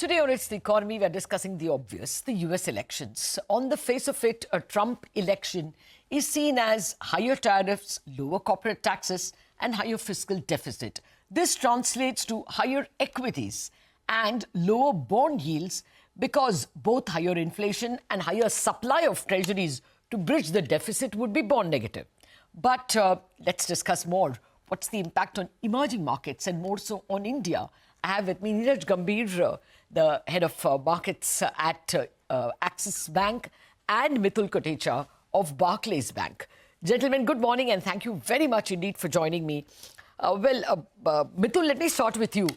Today on It's the Economy, we're discussing the obvious, the US elections. On the face of it, a Trump election is seen as higher tariffs, lower corporate taxes, and higher fiscal deficit. This translates to higher equities and lower bond yields because both higher inflation and higher supply of treasuries to bridge the deficit would be bond negative. But let's discuss more. What's the impact on emerging markets and more so on India? I have with me Neeraj Gambhir, the head of markets at Axis Bank, and Mitul Kotecha of Barclays Bank. Gentlemen, good morning and thank you very much indeed for joining me. Mitul, let me start with you.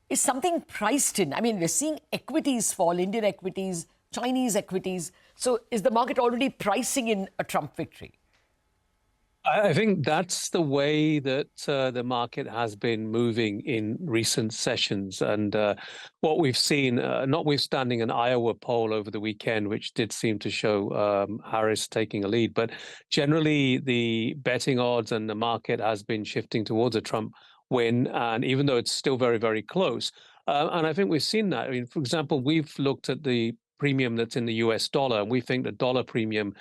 Is something priced in? I mean, we're seeing equities fall, Indian equities, Chinese equities. So is the market already pricing in a Trump victory? I think that's the way that the market has been moving in recent sessions. And what we've seen, notwithstanding an Iowa poll over the weekend, which did seem to show Harris taking a lead, but generally the betting odds and the market has been shifting towards a Trump win. And even though it's still very, very close, and I think we've seen that. I mean, for example, we've looked at the premium that's in the US dollar, and we think the dollar premium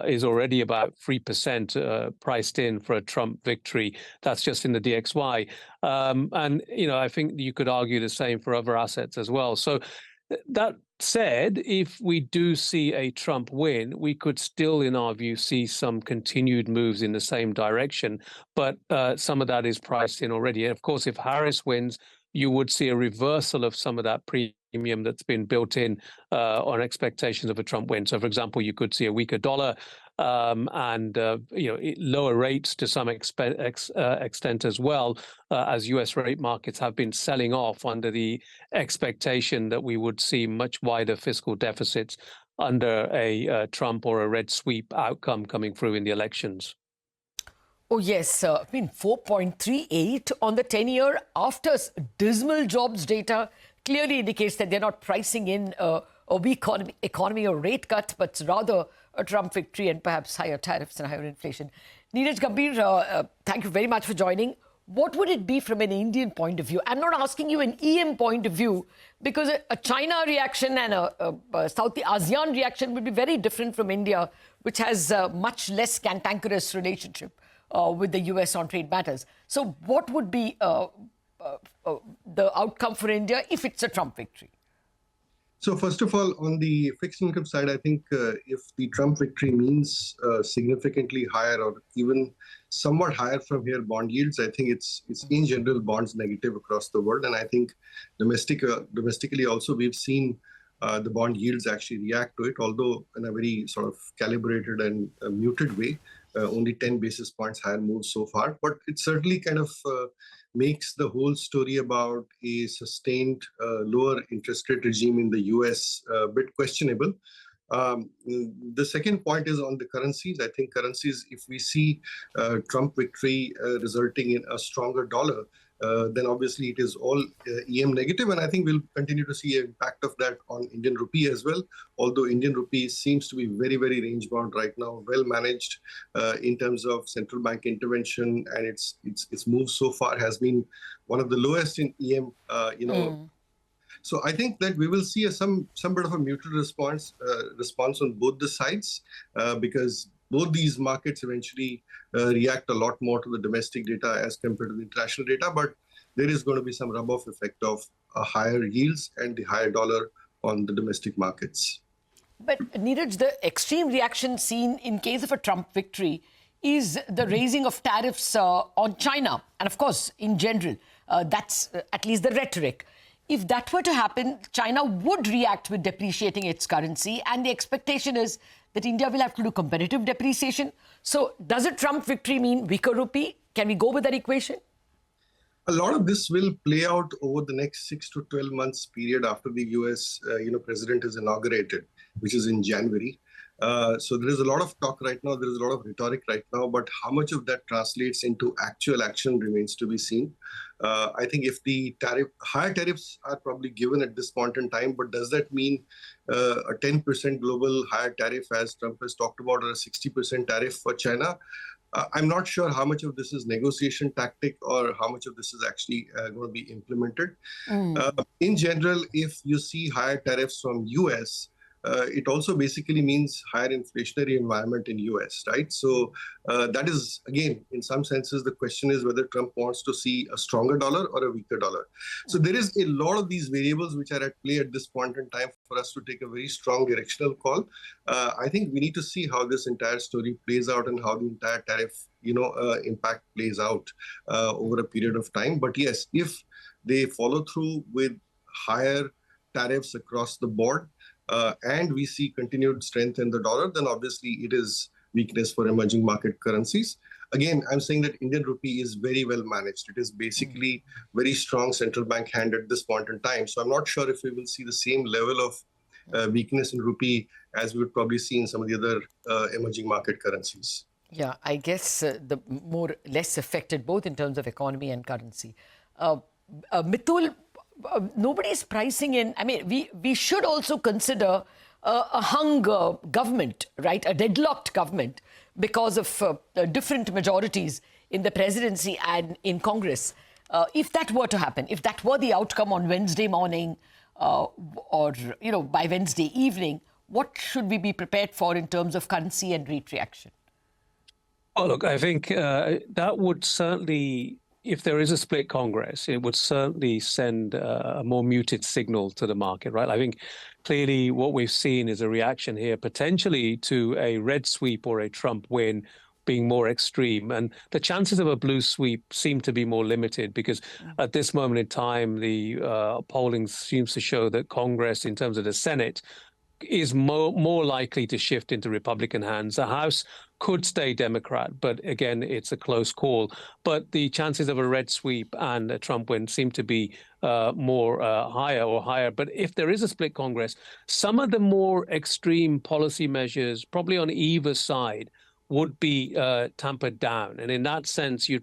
is already about 3% priced in for a Trump victory. That's just in the DXY. And, you know, I think you could argue the same for other assets as well. So that said, if we do see a Trump win, we could still, in our view, see some continued moves in the same direction. But some of that is priced in already. And of course, if Harris wins, you would see a reversal of some of that premium that's been built in on expectations of a Trump win. So, for example, you could see a weaker dollar and lower rates to some extent as well, as U.S. rate markets have been selling off under the expectation that we would see much wider fiscal deficits under a Trump or a red sweep outcome coming through in the elections. Oh, yes. I mean, 4.38 on the 10-year after dismal jobs data clearly indicates that they're not pricing in a weak economy or rate cut, but rather a Trump victory and perhaps higher tariffs and higher inflation. Neeraj Gambhir, thank you very much for joining. What would it be from an Indian point of view? I'm not asking you an EM point of view because a China reaction and a South ASEAN reaction would be very different from India, which has a much less cantankerous relationship with the US on trade matters. So what would be the outcome for India if it's a Trump victory? So first of all, on the fixed income side, I think if the Trump victory means significantly higher or even somewhat higher from here bond yields, I think it's in general bonds negative across the world. And I think domestically also we've seen the bond yields actually react to it, although in a very sort of calibrated and muted way. Only 10 basis points higher moves so far, but it certainly kind of makes the whole story about a sustained lower interest rate regime in the US a bit questionable. The second point is on the currencies. I think currencies, if we see Trump victory resulting in a stronger dollar, then obviously it is all EM negative, and I think we'll continue to see an impact of that on Indian rupee as well. Although Indian rupee seems to be very, very range bound right now, well managed in terms of central bank intervention, and its move so far has been one of the lowest in EM. So I think that we will see some bit of a muted response on both the sides because both these markets eventually react a lot more to the domestic data as compared to the international data, but there is going to be some rub-off effect of higher yields and the higher dollar on the domestic markets. But Neeraj, the extreme reaction seen in case of a Trump victory is the raising of tariffs on China. And of course, in general, that's at least the rhetoric. If that were to happen, China would react with depreciating its currency, and the expectation is that India will have to do competitive depreciation. So does a Trump victory mean weaker rupee? Can we go with that equation? A lot of this will play out over the next 6 to 12 months period after the US president is inaugurated, which is in January. So there is a lot of talk right now, there is a lot of rhetoric right now, but how much of that translates into actual action remains to be seen. I think if the higher tariffs are probably given at this point in time, but does that mean a 10% global higher tariff as Trump has talked about, or a 60% tariff for China? I'm not sure how much of this is negotiation tactic or how much of this is actually going to be implemented. In general, if you see higher tariffs from US, it also basically means higher inflationary environment in US, right? So that is, again, in some senses, the question is whether Trump wants to see a stronger dollar or a weaker dollar. So there is a lot of these variables which are at play at this point in time for us to take a very strong directional call. I think we need to see how this entire story plays out and how the entire tariff, impact plays out over a period of time. But yes, if they follow through with higher tariffs across the board, and we see continued strength in the dollar, then obviously it is weakness for emerging market currencies. Again, I'm saying that Indian rupee is very well managed. It is basically very strong central bank hand at this point in time. So I'm not sure if we will see the same level of weakness in rupee as we would probably see in some of the other emerging market currencies. Yeah, I guess the more less affected both in terms of economy and currency. Mitul, nobody is pricing in. I mean, we should also consider a hung government, right? A deadlocked government because of different majorities in the presidency and in Congress. If that were to happen, if that were the outcome on Wednesday morning or by Wednesday evening, what should we be prepared for in terms of currency and rate reaction? Oh, look, I think that would certainly, if there is a split Congress, it would certainly send a more muted signal to the market, right? I think clearly what we've seen is a reaction here potentially to a red sweep or a Trump win being more extreme. And the chances of a blue sweep seem to be more limited because at this moment in time, the polling seems to show that Congress, in terms of the Senate, is more likely to shift into Republican hands. The House could stay Democrat, but again, it's a close call. But the chances of a red sweep and a Trump win seem to be higher. But if there is a split Congress, some of the more extreme policy measures, probably on either side, would be tampered down. And in that sense, you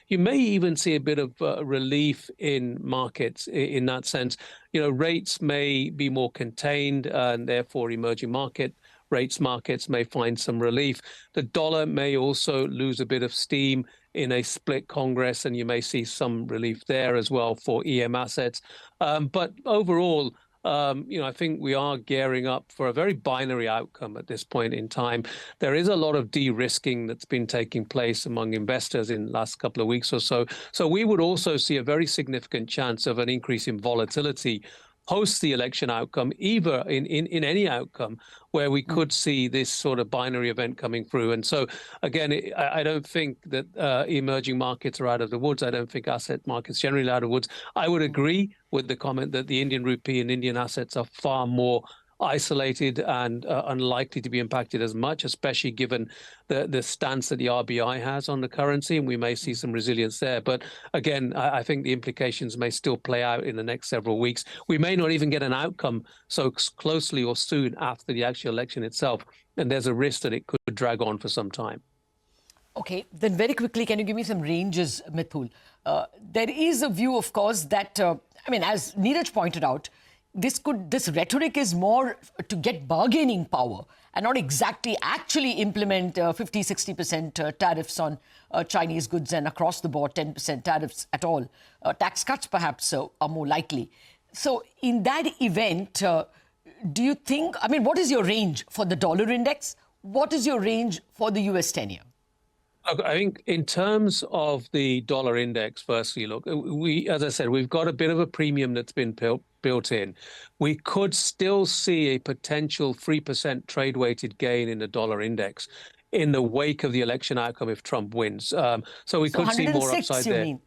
may even see a bit of relief in markets in that sense. Rates may be more contained and therefore emerging markets may find some relief. The dollar may also lose a bit of steam in a split Congress, and you may see some relief there as well for EM assets. But overall, I think we are gearing up for a very binary outcome at this point in time. There is a lot of de-risking that's been taking place among investors in the last couple of weeks or so. So we would also see a very significant chance of an increase in volatility post the election outcome, either in any outcome, where we could see this sort of binary event coming through. And so, again, I don't think that emerging markets are out of the woods. I don't think asset markets generally are out of the woods. I would agree with the comment that the Indian rupee and Indian assets are far more isolated and unlikely to be impacted as much, especially given the stance that the RBI has on the currency, and we may see some resilience there. But again, I think the implications may still play out in the next several weeks. We may not even get an outcome so closely or soon after the actual election itself, and there's a risk that it could drag on for some time. Okay, then very quickly, can you give me some ranges, Mitul? There is a view, of course, that, as Neeraj pointed out, this rhetoric is more to get bargaining power and not exactly actually implement 50-60% tariffs on Chinese goods and across the board 10% tariffs at all. Tax cuts perhaps are more likely. So in that event, do you think, what is your range for the dollar index? What is your range for the US 10-year? I think in terms of the dollar index, firstly, look, as I said, we've got a bit of a premium that's been built in. We could still see a potential 3% trade-weighted gain in the dollar index in the wake of the election outcome if Trump wins. So we could see more upside there. Mean?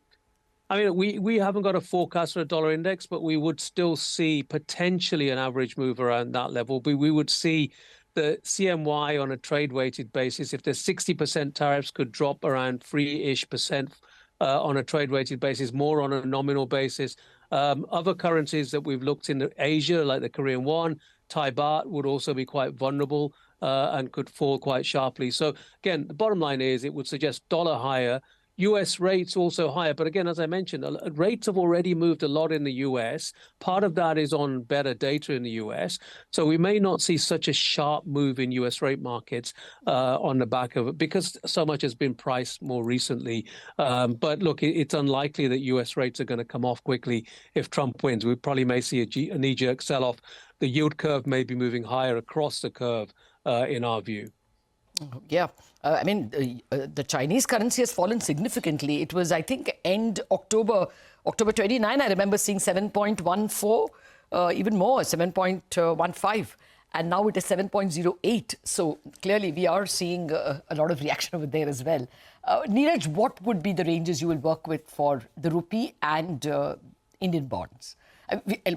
We haven't got a forecast for a dollar index, but we would still see potentially an average move around that level. But we would see the CMY on a trade-weighted basis, if there's 60% tariffs, could drop around 3-ish% on a trade-weighted basis, more on a nominal basis. Other currencies that we've looked in Asia, like the Korean won, Thai baht, would also be quite vulnerable and could fall quite sharply. So again, the bottom line is it would suggest dollar higher, US rates also higher. But again, as I mentioned, rates have already moved a lot in the US. Part of that is on better data in the US. So we may not see such a sharp move in US rate markets on the back of it because so much has been priced more recently. But look, it's unlikely that US rates are going to come off quickly if Trump wins. We probably may see a knee-jerk sell-off. The yield curve may be moving higher across the curve in our view. Yeah, I mean, the Chinese currency has fallen significantly. It was, I think, end October 29, I remember seeing 7.14, even more, 7.15. And now it is 7.08. So clearly we are seeing a lot of reaction over there as well. Neeraj, what would be the ranges you will work with for the rupee and Indian bonds?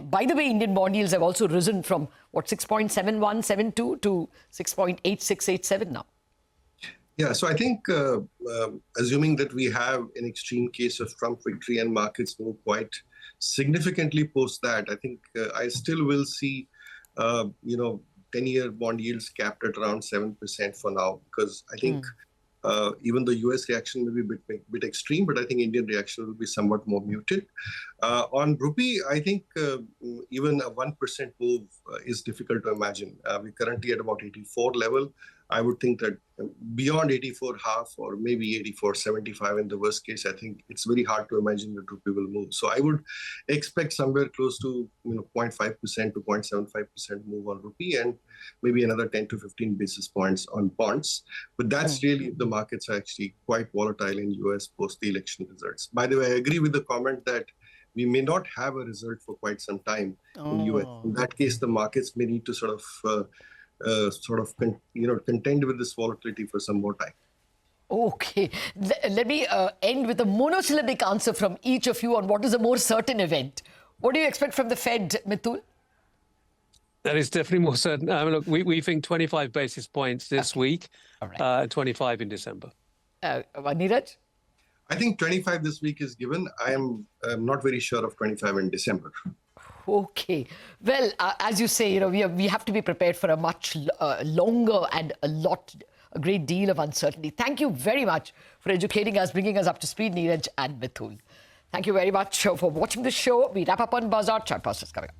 By the way, Indian bond yields have also risen from, what, 6.7172 to 6.8687 now. Yeah, so I think assuming that we have an extreme case of Trump victory and markets move quite significantly post that, I think I still will see, 10-year bond yields capped at around 7% for now, because I think even the US reaction will be a bit extreme, but I think Indian reaction will be somewhat more muted. On rupee, I think even a 1% move is difficult to imagine. We're currently at about 84 level. I would think that beyond 84.5 or maybe 84.75 in the worst case, I think it's very hard to imagine that rupee will move. So I would expect somewhere close to 0.5% to 0.75% move on rupee and maybe another 10 to 15 basis points on bonds. But that's really the markets are actually quite volatile in US post the election results. By the way, I agree with the comment that we may not have a result for quite some time in US. In that case, the markets may need to sort of contend with this volatility for some more time. Okay. Let me end with a monosyllabic answer from each of you on what is a more certain event. What do you expect from the Fed, Mitul? That is definitely more certain. Look, we think 25 basis points this week, All right. 25 in December. Neeraj? I think 25 this week is given. I'm not very sure of 25 in December. Okay. Well, as you say, we have to be prepared for a much longer and a great deal of uncertainty. Thank you very much for educating us, bringing us up to speed, Neeraj and Mitul. Thank you very much for watching the show. We wrap up on Bazaar. Chat Past is coming up.